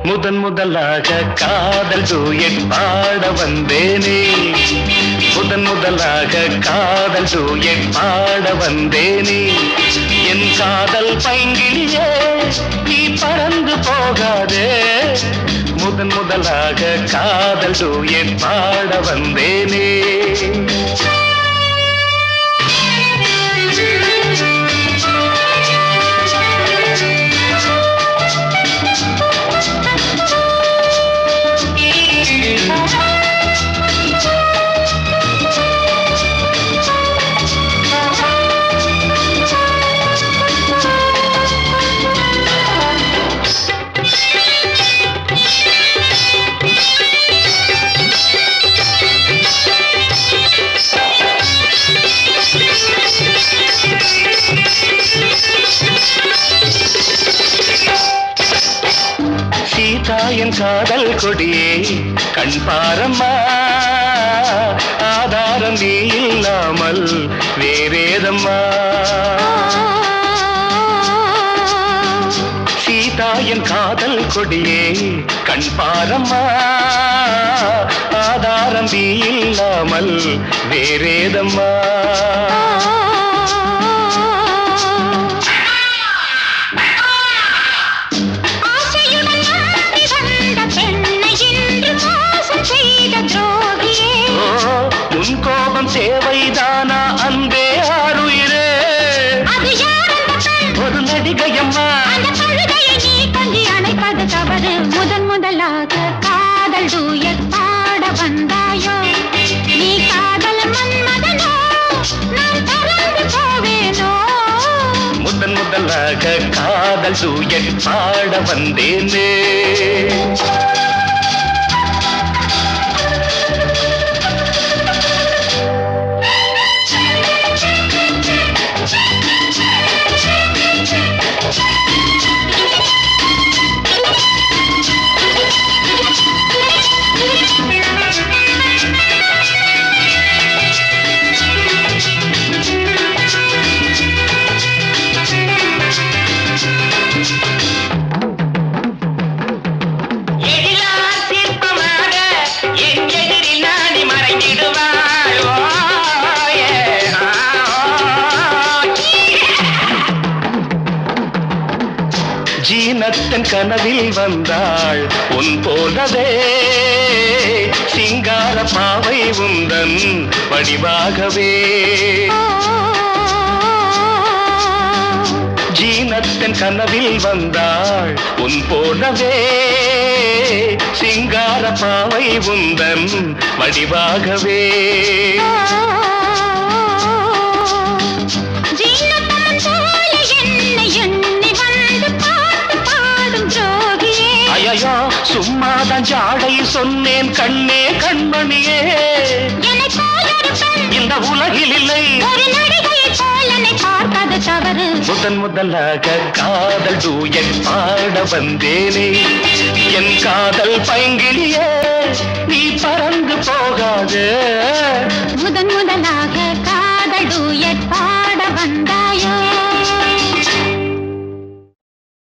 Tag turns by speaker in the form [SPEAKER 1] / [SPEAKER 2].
[SPEAKER 1] முதன் முதலாக காதல் டூயட் பாட வந்தேனே, முதன் முதலாக காதல் டூயட் பாட வந்தேனே. என் காதல் பைங்கிலியே நீ பறந்து போகாதே, முதன் முதலாக காதல் டூயட் பாட வந்தேனே. என் காதல் கொடியே கண் பாரம்மா, ஆதாரம் நீ இல்லாமல் வேறேதம்மா. சீதா என் காதல் கொடியே கண் பாரம்மா, ஆதாரம் நீ இல்லாமல் வேறேதம்மா. கோபம் தேவைதானா அன்பே ஆருயிரே, ஒரு நடிகையம்மா
[SPEAKER 2] நீ கொஞ்சி அணைப்பது தவறு. முதன் முதலாக காதல் டூயட் பாட வந்தாயோ, நீ காதல் மன்மதனோ நான் பறந்து போவேனோ.
[SPEAKER 1] முதன் முதலாக காதல் டூயட் பாட வந்தேனே. ஜீனத்தன் கனவில் வந்தாள் உன் போலவே, சிங்கார பாவை உந்தன் வடிவாகவே. ஜீனத்தன் கனவில் வந்தாள் உன் போலவே, சிங்கார பாவை உந்தன் வடிவாகவே. ஐயோ சும்மாதான் ஜாடை சொன்னேன் கண்ணே கண்மணியே, இந்த உலகில் இல்லை முதன் முதலாக காதல் டூயட் பாட வந்தேனே. என் காதல் பைங்கிலியே